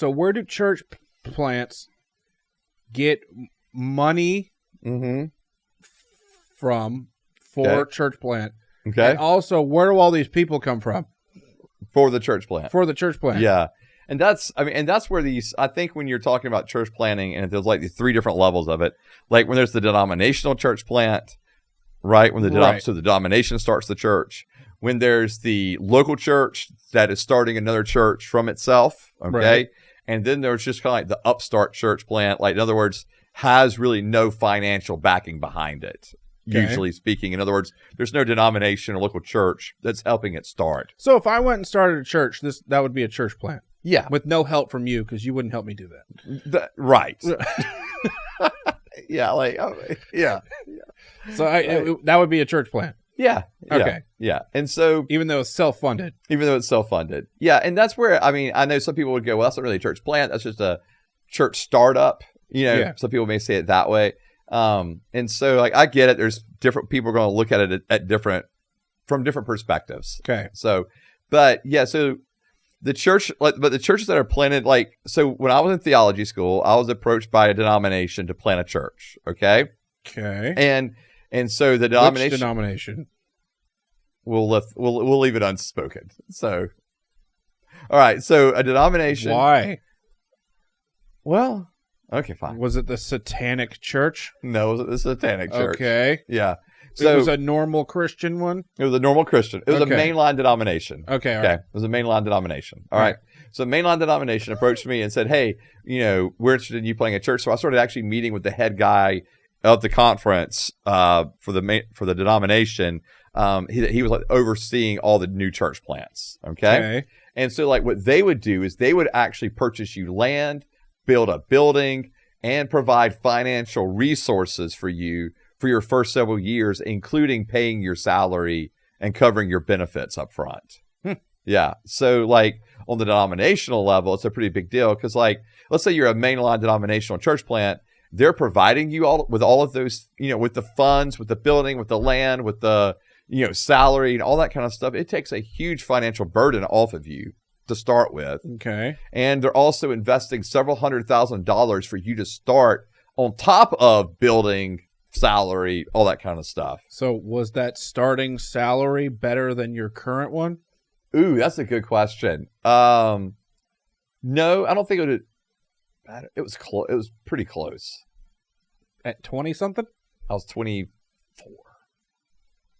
So where do church plants get money from for church plant? Okay. And also, where do all these people come from? For the church plant. For the church plant. Yeah. And that's where I think when you're talking about church planting, and there's like the three different levels of it, like when there's the denominational church plant, right? When so the denomination starts the church. When there's the local church that is starting another church from itself, okay? Right. And then there's just kind of like the upstart church plant, like in other words, has really no financial backing behind it. Usually speaking. In other words, there's no denomination or local church that's helping it start. So if I went and started a church, that would be a church plant. Yeah. With no help from you, because you wouldn't help me do that. Right. Yeah. Like, yeah. So that would be a church plant. Yeah. Okay. Yeah. And so. Even though it's self-funded. Yeah. And that's where, I know some people would go, well, that's not really a church plant. That's just a church startup. Some people may say it that way. And so like, I get it. There's different people are going to look at it from different perspectives. Okay. So, but yeah, so the churches that are planted, like, so when I was in theology school, I was approached by a denomination to plant a church. Okay. And so the denomination. Which denomination? We'll leave it unspoken. So, all right. So a denomination. Why? Well, okay, fine. Was it the Satanic Church? No, it was the Satanic Church. Okay. Yeah. So it was a normal Christian one? It was a normal Christian. It was a mainline denomination. Okay. All right. It was a mainline denomination. All right. So the mainline denomination approached me and said, hey, we're interested in you planting a church. So I started actually meeting with the head guy of the conference for the denomination. He was like overseeing all the new church plants. Okay. And so like what they would do is they would actually purchase you land, build a building, and provide financial resources for you for your first several years, including paying your salary and covering your benefits up front. Yeah. So like on the denominational level, it's a pretty big deal because like, let's say you're a mainline denominational church plant, they're providing you all of those, with the funds, with the building, with the land, with the, salary and all that kind of stuff. It takes a huge financial burden off of you to start with. Okay. And they're also investing several $100,000 for you to start on top of building, salary, all that kind of stuff. So was that starting salary better than your current one? Ooh, that's a good question. No, I don't think it would. It was close. It was pretty close. At 20 something? I was 24.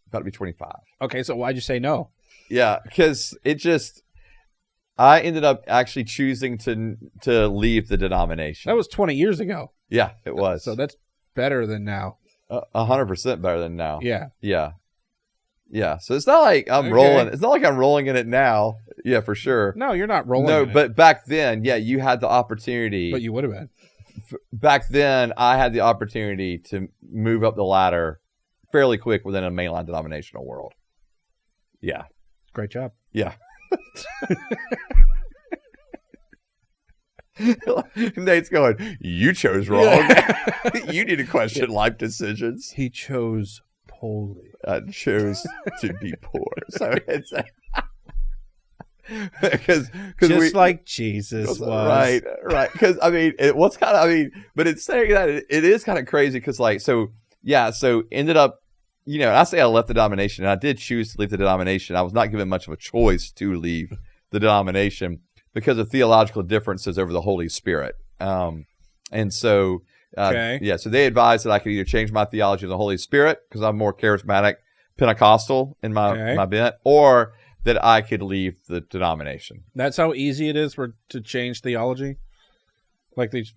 About to be 25. Okay, so why'd you say no? Yeah, because I ended up actually choosing to leave the denomination. That was 20 years ago. Yeah, it was. So that's better than now. 100% better than now. Yeah. Yeah. Yeah. So it's not like I'm rolling. It's not like I'm rolling in it now. Yeah, for sure. No, you're not rolling. No, but back then, yeah, you had the opportunity. But you would have been. Back then, I had the opportunity to move up the ladder fairly quick within a mainline denominational world. Yeah. Great job. Yeah. Nate's going, you chose wrong. Yeah. You need to question life decisions. He chose poorly. I chose to be poor. So it's because like Jesus was. Right. Because but it's saying that it is kind of crazy because so ended up, I say I left the denomination, and I did choose to leave the denomination. I was not given much of a choice to leave the denomination because of theological differences over the Holy Spirit. And so, so they advised that I could either change my theology of the Holy Spirit because I'm more charismatic Pentecostal in my bent, or that I could leave the denomination. That's how easy it is to change theology? Like these,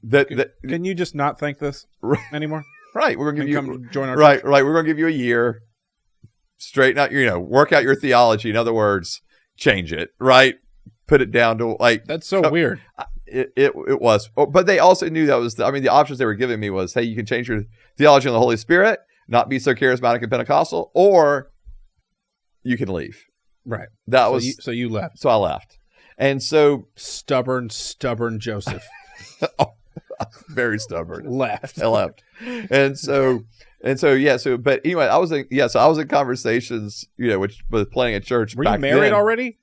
can you just not think this anymore? Right. We're going to give you join our right. church? Right. We're going to give you a year, straighten out, work out your theology. In other words, change it, right? Put it down to that's so weird. It was, but they also knew that was, the options they were giving me was, hey, you can change your theology on the Holy Spirit, not be so charismatic and Pentecostal, or you can leave. Right. So you left. So I left. And so stubborn Joseph. Very stubborn. Left. I left. But anyway, I was in conversations, which was planning a church. Were back you married then. already?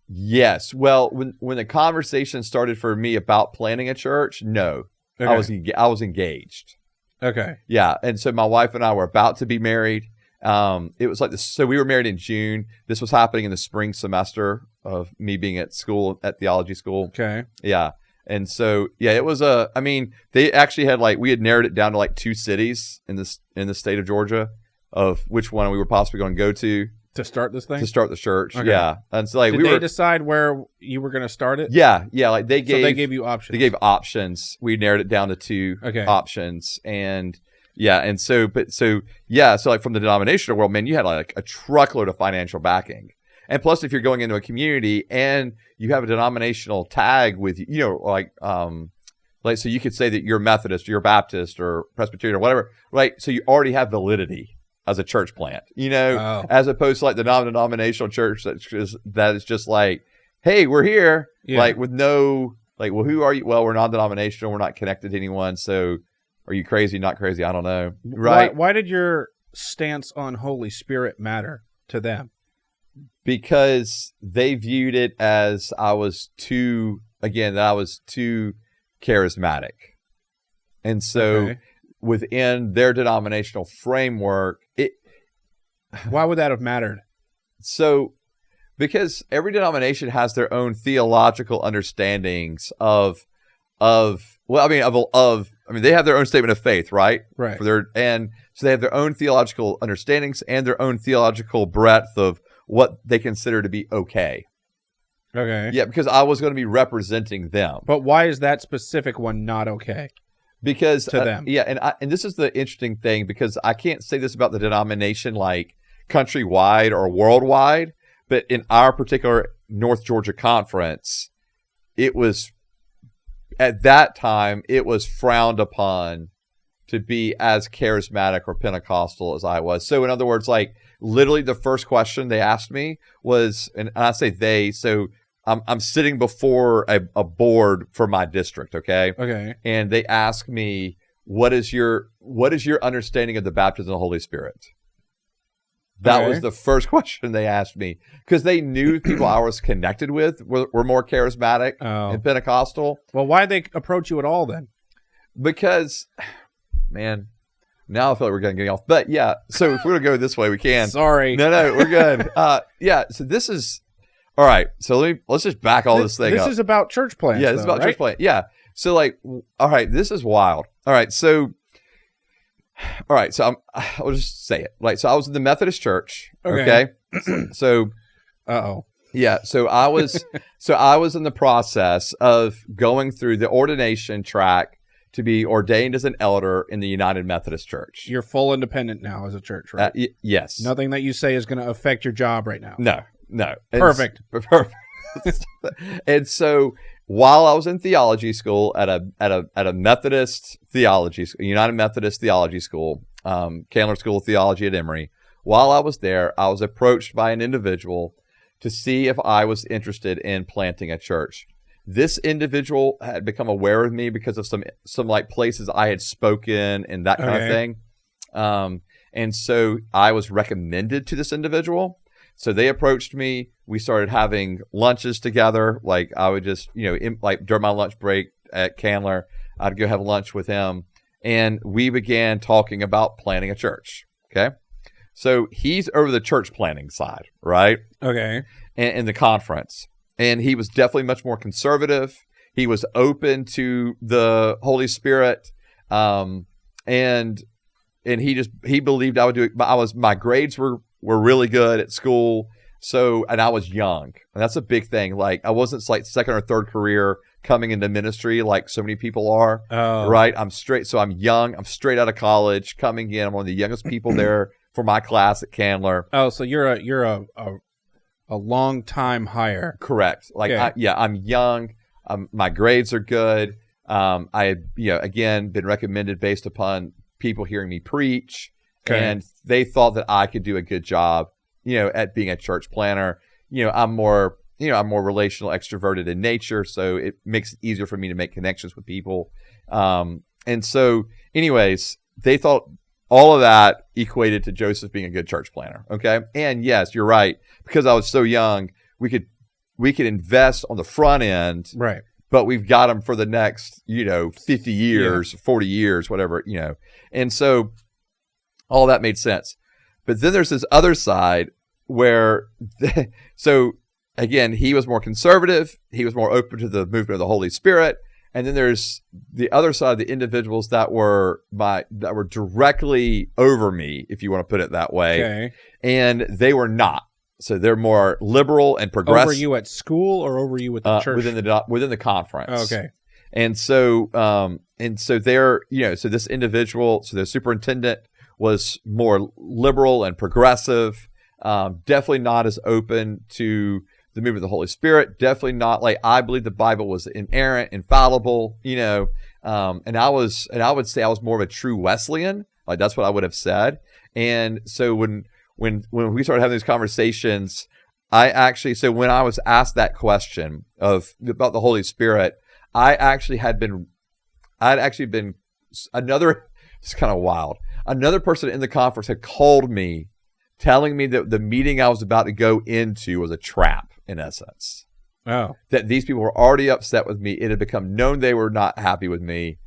Yes. Well, when the conversation started for me about planning a church, no, Okay. I was engaged. Okay. Yeah, and so my wife and I were about to be married. It was like this. So we were married in June. This was happening in the spring semester of me being at school, at theology school. Okay. Yeah. And so, yeah, it was I mean, they actually had we had narrowed it down to 2 cities in the state of Georgia of which one we were possibly going to go to start this thing? to start the church. Okay. Yeah. And so Did they decide where you were going to start it? Yeah. Yeah. They gave you options. They gave options. We narrowed it down to 2 options. And yeah. And so, from the denominational world, man, you had a truckload of financial backing. And plus, if you're going into a community and you have a denominational tag with, so you could say that you're Methodist, or you're Baptist, or Presbyterian, or whatever, right? So you already have validity as a church plant, as opposed to the non-denominational church that is just hey, we're here, with no, well, who are you? Well, we're non-denominational, we're not connected to anyone, so are you crazy, not crazy? I don't know, right? Why did your stance on Holy Spirit matter to them? Because they viewed it as I was too charismatic. And so within their denominational framework, why would that have mattered? So because every denomination has their own theological understandings they have their own statement of faith, right? Right. And so they have their own theological understandings and their own theological breadth of what they consider to be okay. Okay. Yeah, because I was going to be representing them. But why is that specific one not okay? Because to them. Yeah, and this is the interesting thing, because I can't say this about the denomination countrywide or worldwide, but in our particular North Georgia conference, it was at that time it was frowned upon to be as charismatic or Pentecostal as I was. So in other words, literally the first question they asked me was, and I say they, so I'm sitting before a board for my district, okay? Okay. And they asked me, what is your understanding of the baptism of the Holy Spirit? That was the first question they asked me, because they knew people I was connected with were more charismatic and Pentecostal. Well, why'd they approach you at all then? Because, man, now I feel like we're getting off. But yeah, so if we're going to go this way, we can. Sorry. No, we're good. Yeah, so this is, all right, so let's just back all this thing up. This is about church plants. Yeah, this is about church plant. Yeah. So all right, this is wild. All right, so I'll just say it. So I was in the Methodist church. Okay. So, yeah. So I was in the process of going through the ordination track to be ordained as an elder in the United Methodist Church. You're full independent now as a church, right? Yes. Nothing that you say is going to affect your job right now. No. Perfect. And so while I was in theology school at a Methodist theology, United Methodist theology school, Candler School of Theology at Emory, while I was there, I was approached by an individual to see if I was interested in planting a church. This individual had become aware of me because of some places I had spoken and that kind of thing. And so I was recommended to this individual. So they approached me. We started having lunches together. I would just, during my lunch break at Candler, I'd go have lunch with him. And we began talking about planting a church. Okay. So he's over the church planting side, right? Okay. In the conference. And he was definitely much more conservative. He was open to the Holy Spirit. And he believed I would do it. My grades were really good at school. So, and I was young. And that's a big thing. I wasn't second or third career coming into ministry like so many people are. Oh. Right? I'm straight. So I'm young. I'm straight out of college coming in. I'm one of the youngest people there for my class at Candler. Oh, so you're a long time hire. Correct. I'm young. My grades are good. I had, again, been recommended based upon people hearing me preach. Okay. And they thought that I could do a good job, at being a church planner. I'm more relational, extroverted in nature, so it makes it easier for me to make connections with people. And so, anyways, they thought all of that equated to Joseph being a good church planner. Okay, and yes, you're right, because I was so young, we could invest on the front end, Right. but we've got them for the next, 50 years, 40 years, whatever, And so all that made sense. But then there's this other side where, so again, he was more conservative. He was more open to the movement of the Holy Spirit. And then there's the other side of the individuals that were directly over me, if you want to put it that way. Okay. And they were not. So they're more liberal and progressive. Over you at school or over you with the church? Within the conference. Okay. And so they're, so this individual, so the superintendent was more liberal and progressive, definitely not as open to the movement of the Holy Spirit, definitely not like, I believe the Bible was inerrant, infallible, and I would say I was more of a true Wesleyan. Like that's what I would have said. And so when we started having these conversations, when I was asked that question about the Holy Spirit, I'd actually been another, it's kind of wild. Another person in the conference had called me telling me that the meeting I was about to go into was a trap, in essence. Oh. That these people were already upset with me. It had become known they were not happy with me,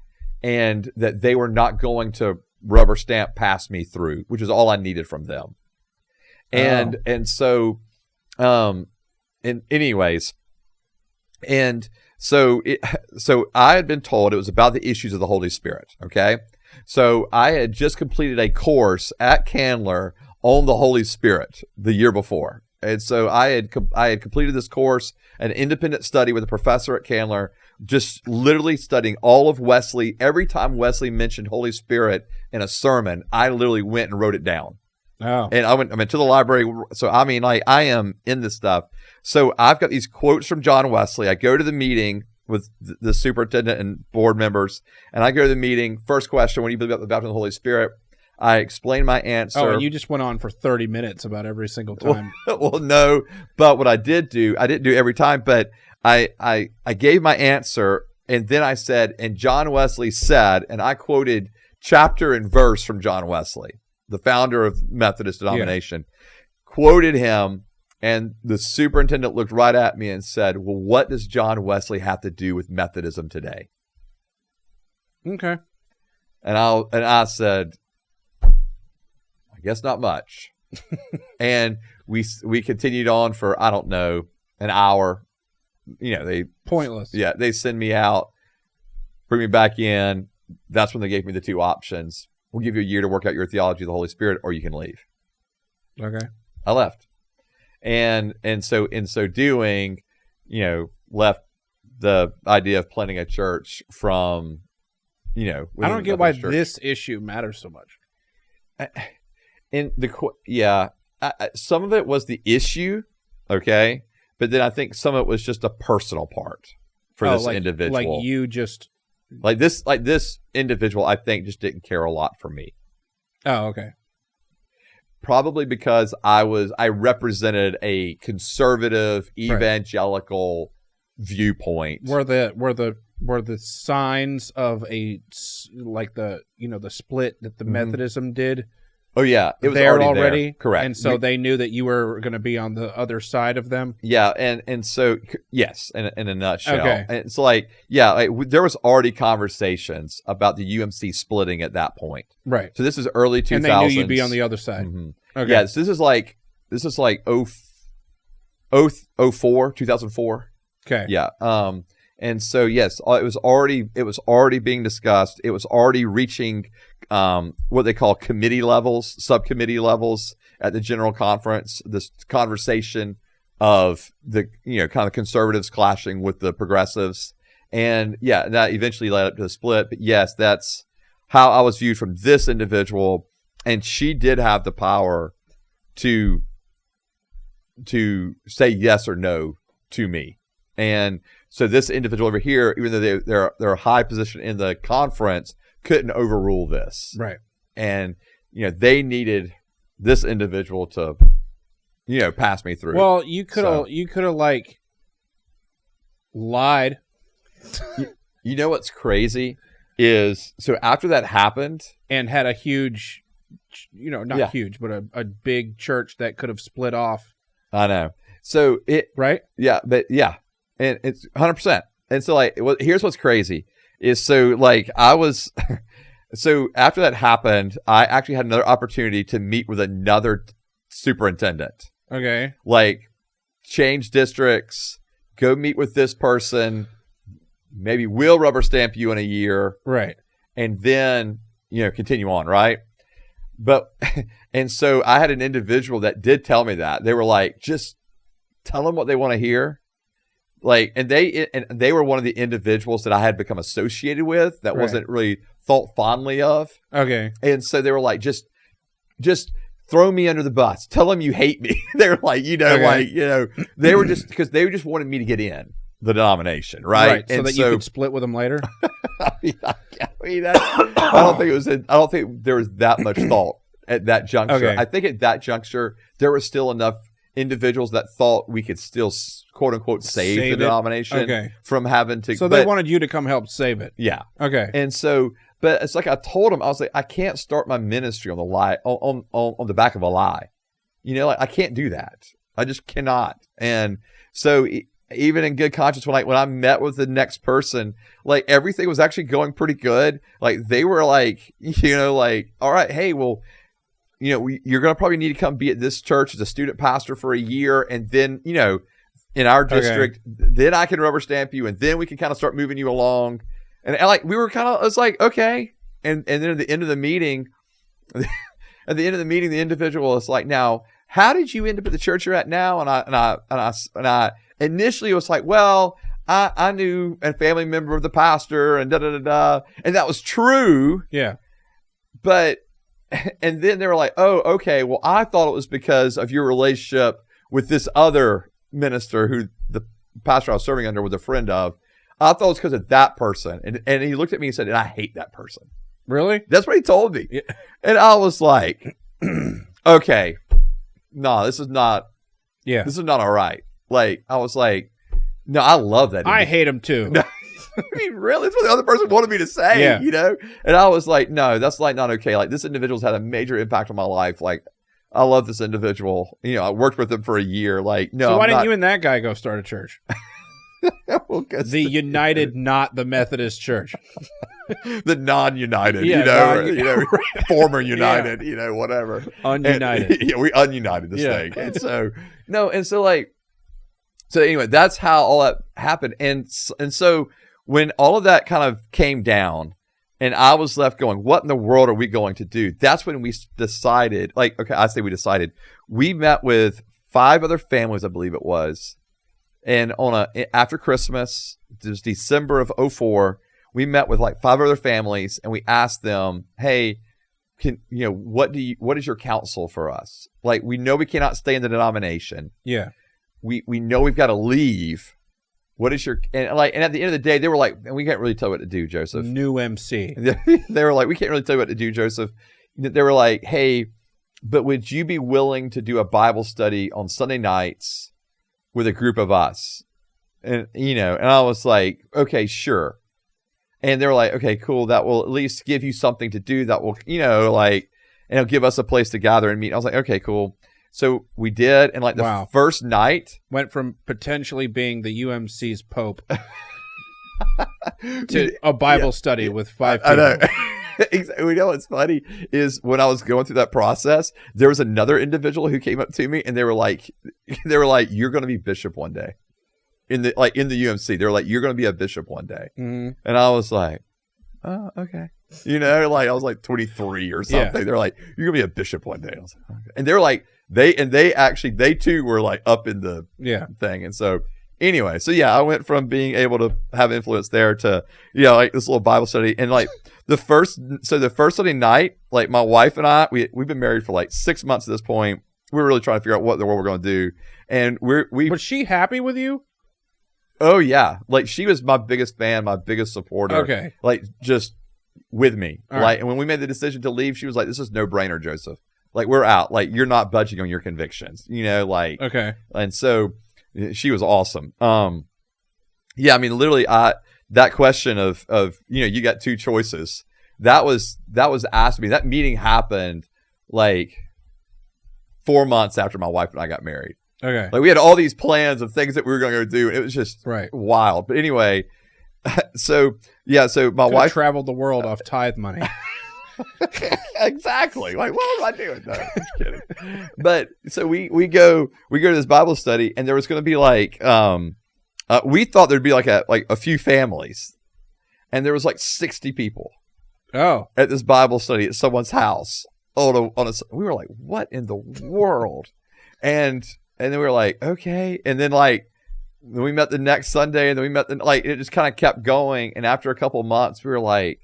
and that they were not going to rubber stamp pass me through, which is all I needed from them. And so I had been told it was about the issues of the Holy Spirit. Okay. So I had just completed a course at Candler on the Holy Spirit the year before. And so I had completed this course, an independent study with a professor at Candler, just literally studying all of Wesley. Every time Wesley mentioned Holy Spirit in a sermon, I literally went and wrote it down. Oh. And I went to the library. So, I mean, like, I am in this stuff. So I've got these quotes from John Wesley. I go to the meeting with the superintendent and board members, and I go to the meeting. First question, when do you believe about the baptism of the Holy Spirit? I explain my answer. Oh, and you just went on for 30 minutes about every single time. Well, no, but what I didn't do every time, but I gave my answer, and then I said, and John Wesley said, and I quoted chapter and verse from John Wesley, the founder of Methodist denomination, quoted him, and the superintendent looked right at me and said, well, what does John Wesley have to do with Methodism today? Okay. And I said, I guess not much. And we continued on for, I don't know, an hour. Pointless. Yeah, they send me out, bring me back in. That's when they gave me the two options. We'll give you a year to work out your theology of the Holy Spirit, or you can leave. Okay. I left. And so in so doing, left the idea of planting a church from, I don't get why this issue matters so much. Some of it was the issue, okay, but then I think some of it was just a personal part for this individual. Like you just this individual, I think, just didn't care a lot for me. Oh, okay. Probably because I represented a conservative evangelical viewpoint. Were the signs of the split that the Methodism did? Oh yeah, it was there already there. Correct. And so they knew that you were going to be on the other side of them. Yeah, and so yes, in a nutshell. Okay. And it's there was already conversations about the UMC splitting at that point. Right. So this is early 2000s. And they knew you'd be on the other side. Mm-hmm. Okay. Yeah, so this is like 2004. Okay. Yeah. And so yes, it was already being discussed. It was already reaching what they call committee levels, subcommittee levels at the general conference. This conversation of the kind of conservatives clashing with the progressives, and yeah, that eventually led up to the split. But yes, that's how I was viewed from this individual, and she did have the power to say yes or no to me. And so this individual over here, even though they're a high position in the conference, couldn't overrule this. Right. And, they needed this individual to, pass me through. Well, you could have lied. You know what's crazy is, so after that happened. And had a huge, huge, but a big church that could have split off. I know. So right? Yeah, but yeah, and it's 100%. And so like, here's what's crazy is so like I was, so after that happened, I actually had another opportunity to meet with another superintendent. Okay. Like change districts, go meet with this person, maybe we'll rubber stamp you in a year. Right. And then, continue on. Right. But, and so I had an individual that did tell me that. They were like, just tell them what they want to hear. Like, and they were one of the individuals that I had become associated with that wasn't really thought fondly of. Okay. And so they were like, just throw me under the bus. Tell them you hate me. They were like, they were because they just wanted me to get in the denomination. Right. So that you could split with them later. I don't think there was that much thought at that juncture. Okay. I think at that juncture, there was still enough individuals that thought we could still quote unquote save the denomination from having to. So they wanted you to come help save it. Yeah. Okay. And so, but it's like I told them, I was like, I can't start my ministry on the lie on the back of a lie. Like I can't do that. I just cannot. And so even in good conscience, when I met with the next person, like everything was actually going pretty good. Like they were like, all right, hey, well, you're going to probably need to come be at this church as a student pastor for a year. And then, in our district, then I can rubber stamp you. And then we can kind of start moving you along. And like, we were it's like, okay. And then at the end of the meeting, the individual is like, now, how did you end up at the church you're at now? And I initially was like, well, I knew a family member of the pastor and da-da-da-da. And that was true. Yeah. But, and then they were like, oh, okay. Well, I thought it was because of your relationship with this other minister who the pastor I was serving under was a friend of. I thought it was because of that person. And he looked at me and said, and I hate that person. Really? That's what he told me. Yeah. And I was like, okay, no, this is not all right. Like, I was like, no, I love that. I hate him too. No, I mean, really? That's what the other person wanted me to say, And I was like, no, that's like not okay. Like this individual's had a major impact on my life. Like, I love this individual. I worked with him for a year. Like, no. So why didn't you and that guy go start a church? Well, the United, not the Methodist Church. The non-United, former United, whatever. Ununited. We ununited this thing. And so anyway, that's how all that happened. And so when all of that kind of came down and I was left going, what in the world are we going to do? That's when we decided, we met with 5 other families, I believe it was. And after Christmas, it was December of 2004, we met with like 5 other families and we asked them, hey, what is your counsel for us? Like, we know we cannot stay in the denomination. Yeah. We know we've got to leave. What is and at the end of the day, they were like, we can't really tell you what to do, Joseph. New MC. They were like, we can't really tell you what to do, Joseph. They were like, hey, but would you be willing to do a Bible study on Sunday nights with a group of us? And, and I was like, okay, sure. And they were like, okay, cool. That will at least give you something to do that will, and it'll give us a place to gather and meet. I was like, okay, cool. So we did. And like the first night went from potentially being the UMC's Pope to a Bible study with 5 people. I know. Exactly. What's funny is when I was going through that process, there was another individual who came up to me and they were like, you're going to be bishop one day. In the UMC, they were like, you're going to be a bishop one day. Mm-hmm. And I was like, oh, okay. I was like 23 or something. Yeah. They're like, you're going to be a bishop one day. I was like, okay. And they're like, they too were like up in the thing. And so anyway, I went from being able to have influence there to, like this little Bible study. And like the first Sunday night, like my wife and I, we've been married for like 6 months at this point. We're really trying to figure out what in the world we're going to do. And was she happy with you? Oh yeah. Like she was my biggest fan, my biggest supporter. Okay. Like just with me. All right. And when we made the decision to leave, she was like, this is no brainer, Joseph. Like we're out. Like you're not budging on your convictions, okay. And so she was awesome. Yeah. I mean, literally that question of, you got 2 choices that was asked me. That meeting happened like 4 months after my wife and I got married. Okay. Like we had all these plans of things that we were going to go do. And it was just Right. wild. But anyway, so my Could wife have traveled the world off tithe money. exactly. Like, what was I doing? No, I'm just kidding. But so we go to this Bible study, and there was going to be like, we thought there'd be like a few families, and there was like 60 people. Oh, at this Bible study at someone's house. We were like, what in the world? And then we were like, okay. And then like we met the next Sunday, and then we met it just kind of kept going. And after a couple of months, we were like,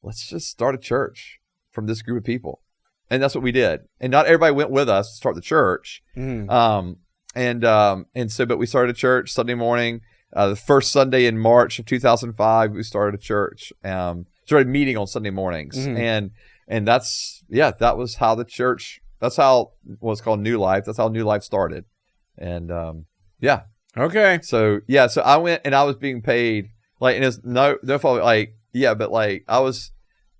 let's just start a church from this group of people. And that's what we did. And not everybody went with us to start the church. mm. But we started a church Sunday morning. The first Sunday in March of 2005, we started a church. Started meeting on Sunday mornings. Mm-hmm. And that was how the church, that's how what's called New Life. That's how New Life started. And Okay. So I went, and I was being paid like, and it's no fault, like, but like I was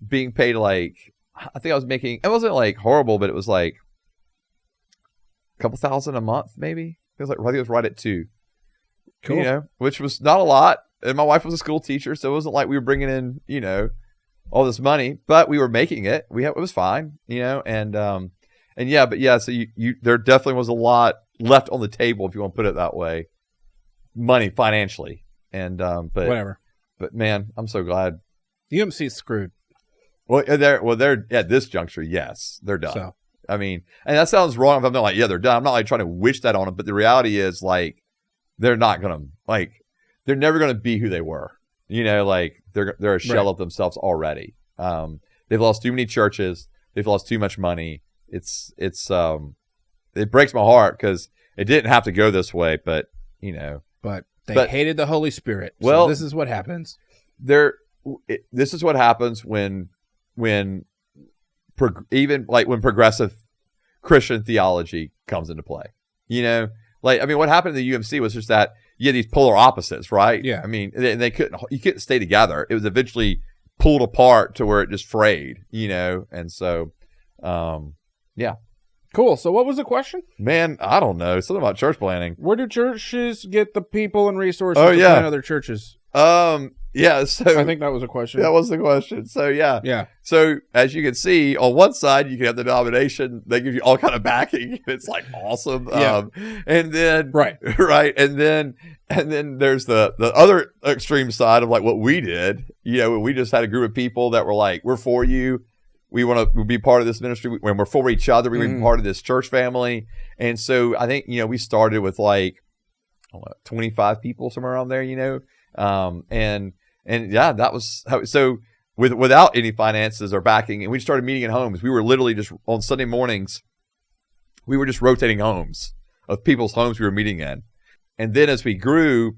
being paid like, I think I was making, it wasn't like horrible, but it was like a couple $1,000 a month, maybe. It was like, I think it was right at 2. Cool. You know, which was not a lot. And my wife was a school teacher, so it wasn't like we were bringing in, all this money, but we were making it. It was fine, So there definitely was a lot left on the table, if you want to put it that way, money financially, but whatever. But man, I'm so glad. UMC's screwed. Well, they're at this juncture. Yes, they're done. So. I mean, and that sounds wrong if I'm not like, they're done. I'm not like trying to wish that on them, but the reality is like, they're not gonna they're never gonna be who they were. Like they're a shell of themselves already. They've lost too many churches. They've lost too much money. It breaks my heart because it didn't have to go this way, but But they hated the Holy Spirit. So well, this is what happens. This is what happens when progressive Christian theology comes into play. What happened in the UMC was just that you had these polar opposites, right? Yeah. I mean, you couldn't stay together. It was eventually pulled apart to where it just frayed, and so, yeah. Cool. So what was the question? Man, I don't know. Something about church planting. Where do churches get the people and resources to plant other churches? Yeah. So I think that was a question. That was the question. So yeah. Yeah. So as you can see, on one side you can have the denomination. They give you all kind of backing. It's like awesome. Yeah. And then right. And then there's the other extreme side of like what we did. We just had a group of people that were like, we're for you. We want to be part of this ministry. When we're for each other, we want to be part of this church family. And so I think, we started with like, 25 people, somewhere around there, and yeah, that was how, so without any finances or backing, and we started meeting in homes. We were literally just on Sunday mornings, we were just rotating homes of people's homes we were meeting in. And then as we grew,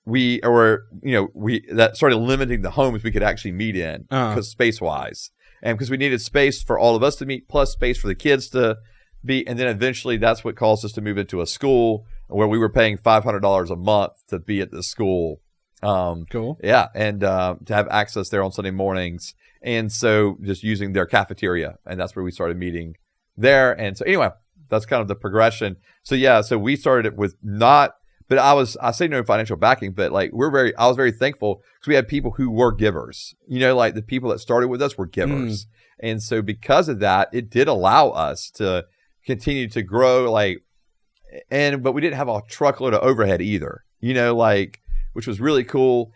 that started limiting the homes we could actually meet in because space wise. And because we needed space for all of us to meet, plus space for the kids to be. And then eventually that's what caused us to move into a school where we were paying $500 a month to be at the school. Cool. Yeah. And to have access there on Sunday mornings. And so just using their cafeteria. And that's where we started meeting there. And so anyway, that's kind of the progression. So yeah, so we started it with but I say no financial backing, but like I was very thankful because we had people who were givers, like the people that started with us were givers. And so because of that, it did allow us to continue to grow, but we didn't have a truckload of overhead either, which was really cool.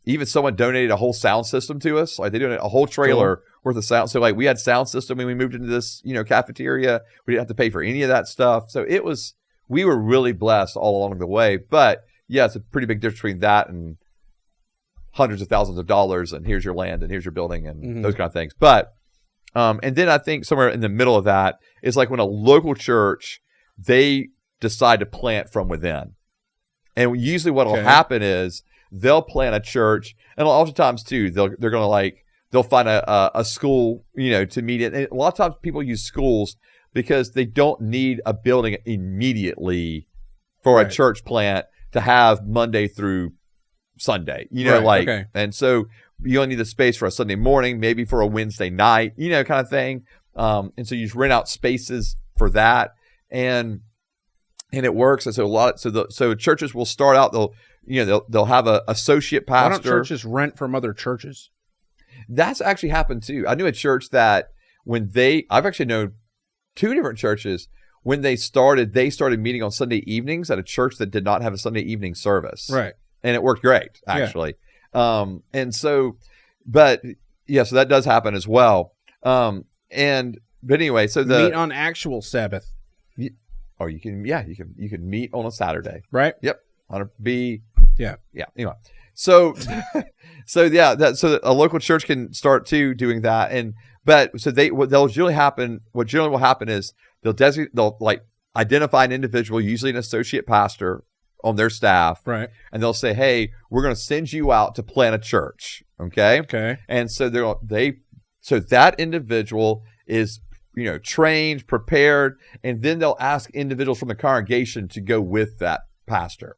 Even someone donated a whole sound system to us. Like they donated a whole trailer worth of sound. So like we had sound system when we moved into this, cafeteria. We didn't have to pay for any of that stuff. So we were really blessed all along the way. But yeah, it's a pretty big difference between that and hundreds of thousands of dollars and here's your land and here's your building and those kind of things. But, and then I think somewhere in the middle of that is like when a local church, they decide to plant from within. And usually what will happen is they'll plant a church, and oftentimes too, they'll find a school, to meet it. And a lot of times people use schools because they don't need a building immediately for a church plant to have Monday through Sunday, and so you only need the space for a Sunday morning, maybe for a Wednesday night, kind of thing. And so you just rent out spaces for that. And And it works. And so churches will start out, they'll have a associate pastor. Why don't churches rent from other churches? That's actually happened too. I knew a church that I've actually known 2 different churches. When they started meeting on Sunday evenings at a church that did not have a Sunday evening service. Right. And it worked great, actually. Yeah. So that does happen as well. But anyway, so meet on actual Sabbath. You can meet on a Saturday. Right. Yep. Yeah. Anyway. So a local church can start too doing that. What generally will happen is they'll like identify an individual, usually an associate pastor on their staff. Right. And they'll say, hey, we're going to send you out to plant a church. Okay. Okay. And so so that individual is, trained, prepared, and then they'll ask individuals from the congregation to go with that pastor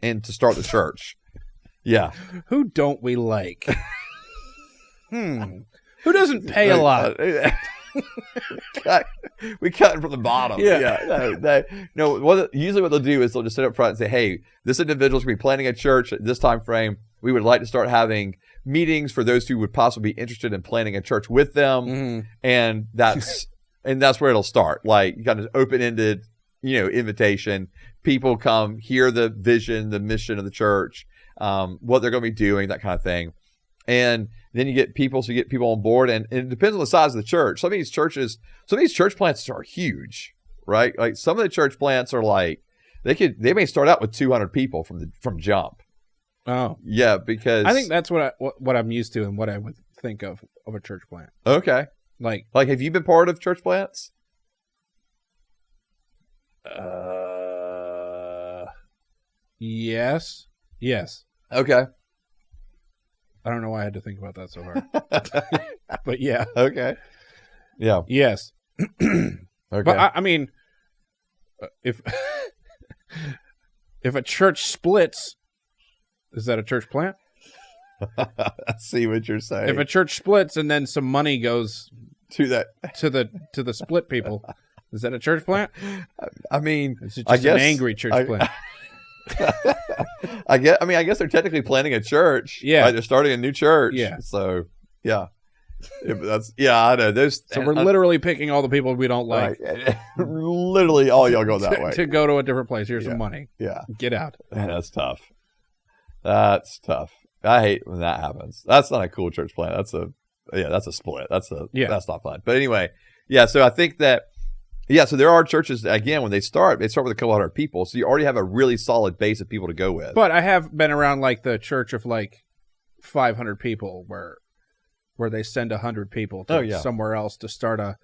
and to start the church. Yeah. Who don't we like? Who doesn't pay a lot? We cut from the bottom. Yeah. Usually what they'll do is they'll just sit up front and say, hey, this individual's going to be planning a church at this time frame. We would like to start having meetings for those who would possibly be interested in planning a church with them. Mm-hmm. And that's where it'll start. Like kind of open-ended, invitation. People come, hear the vision, the mission of the church, what they're going to be doing, that kind of thing. And then you get people on board, and it depends on the size of the church. Some of these church plants are huge, right? Like some of the church plants are like, they may start out with 200 people from jump. Oh. Yeah, because I think that's what I'm used to and what I would think of a church plant. Okay. Like have you been part of church plants? Yes. Okay. I don't know why I had to think about that so hard. But yeah. Okay. Yeah. Yes. Okay. But I mean, if a church splits, is that a church plant? I see what you're saying. If a church splits and then some money goes to the split people, is that a church plant? I mean, it's just an angry church plant. I guess they're technically planning a church. Yeah, right? They're starting a new church. Yeah. So yeah, I know. So we're literally picking all the people we don't like. Right. Literally, all y'all go that way to go to a different place. Here's some money. Yeah, get out. Man, that's tough. That's tough. I hate when that happens. That's not a cool church plant. That's a split. That's not fun. But anyway, so I think that. Yeah, so there are churches, again, when they start with a couple hundred people, so you already have a really solid base of people to go with. But I have been around like the church of like 500 people where they send 100 people to somewhere else to start a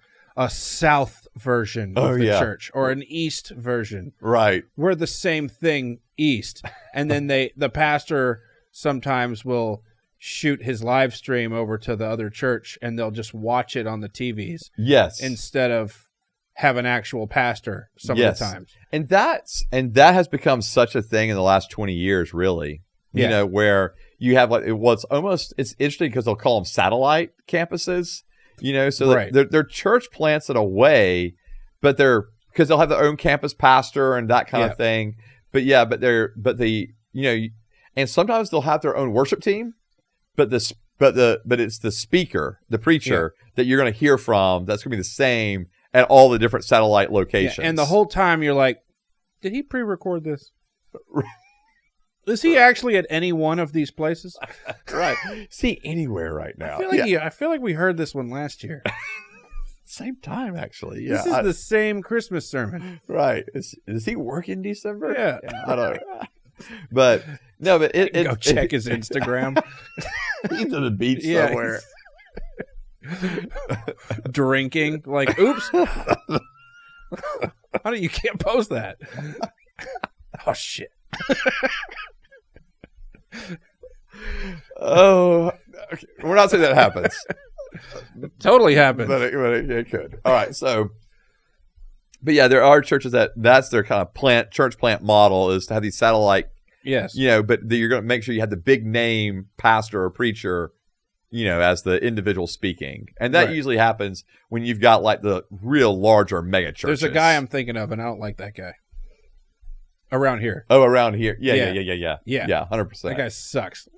south version of the church or an east version. Right. We're the same thing east. And then the pastor sometimes will shoot his live stream over to the other church and they'll just watch it on the TVs. Yes. Instead of have an actual pastor some of the times. And that has become such a thing in the last 20 years, really. You know, where you have it's interesting because they'll call them satellite campuses, so they're church plants in a way, but because they'll have their own campus pastor and that kind of thing. But and sometimes they'll have their own worship team, but it's the speaker, the preacher that you're going to hear from that's going to be the same at all the different satellite locations. Yeah, and the whole time you're like, did he pre-record this? Is he actually at any one of these places? Right. Is he anywhere right now? I feel like we heard this one last year. Same time, actually. Yeah. This is the same Christmas sermon. Right. Does he work in December? Yeah. I don't know. But no, but go check his Instagram. He's on the beach somewhere. Drinking, like, oops. You can't post that. Oh shit. Oh, okay. We're not saying that happens. Totally happens. But it could. All right, so but yeah, there are churches that's their kind of church plant model is to have these satellite. Yes. But you're going to make sure you have the big name pastor or preacher, as the individual speaking. And that usually happens when you've got like the real larger mega churches. There's a guy I'm thinking of, and I don't like that guy. Around here. Oh, around here. Yeah. 100%. That guy sucks.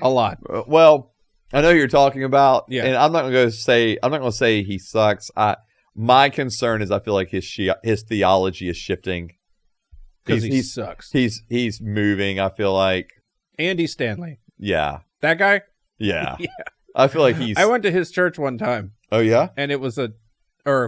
A lot. Well, I know who you're talking about. Yeah. And I'm not going to say he sucks. My concern is I feel like his theology is shifting. Because he sucks. He's moving, I feel like. Andy Stanley. Yeah. That guy? Yeah. Yeah. I feel like I went to his church one time. Oh, yeah? And it was a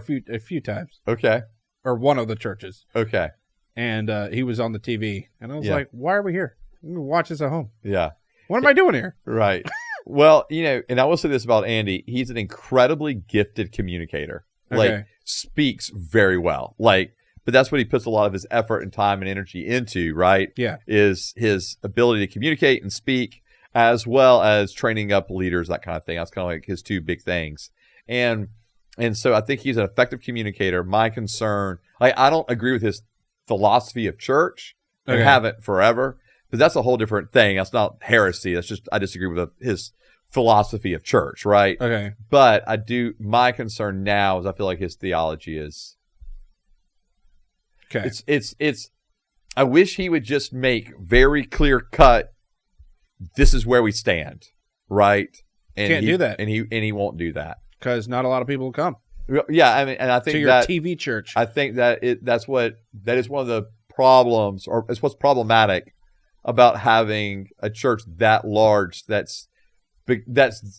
few times. Okay. Or one of the churches. Okay. And he was on the TV. And I was like, why are we here? I'm going to watch this at home. Yeah. What am I doing here? Right. Well, and I will say this about Andy. He's an incredibly gifted communicator. Like, speaks very well. Like, but that's what he puts a lot of his effort and time and energy into, right? Yeah. Is his ability to communicate and speak, as well as training up leaders, that kind of thing. That's kind of like his two big things. And so I think he's an effective communicator. My concern, I don't agree with his philosophy of church. I haven't forever. But that's a whole different thing. That's not heresy. That's just I disagree with his philosophy of church, right? Okay. But my concern now is I feel like his theology is... Okay. It's I wish he would just make very clear cut, this is where we stand, right? And Can't do that. And he won't do that. Because not a lot of people will come. Yeah, I mean, and I think to your that TV church. I think that that is one of the problems, or it's what's problematic about having a church that large that's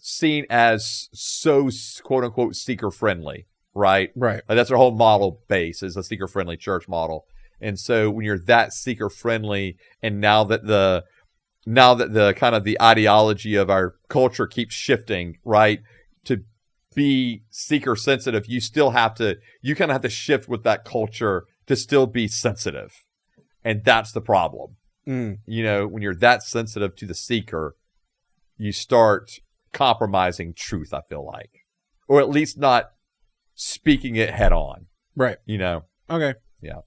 seen as so quote unquote seeker friendly, right? Right. Like that's their whole model base is a seeker friendly church model. And so when you're that seeker friendly, and now that the kind of the ideology of our culture keeps shifting, right, to be seeker sensitive, you kind of have to shift with that culture to still be sensitive. And that's the problem. When you're that sensitive to the seeker, you start compromising truth, I feel like. Or at least not speaking it head on. Right. Okay. Yeah.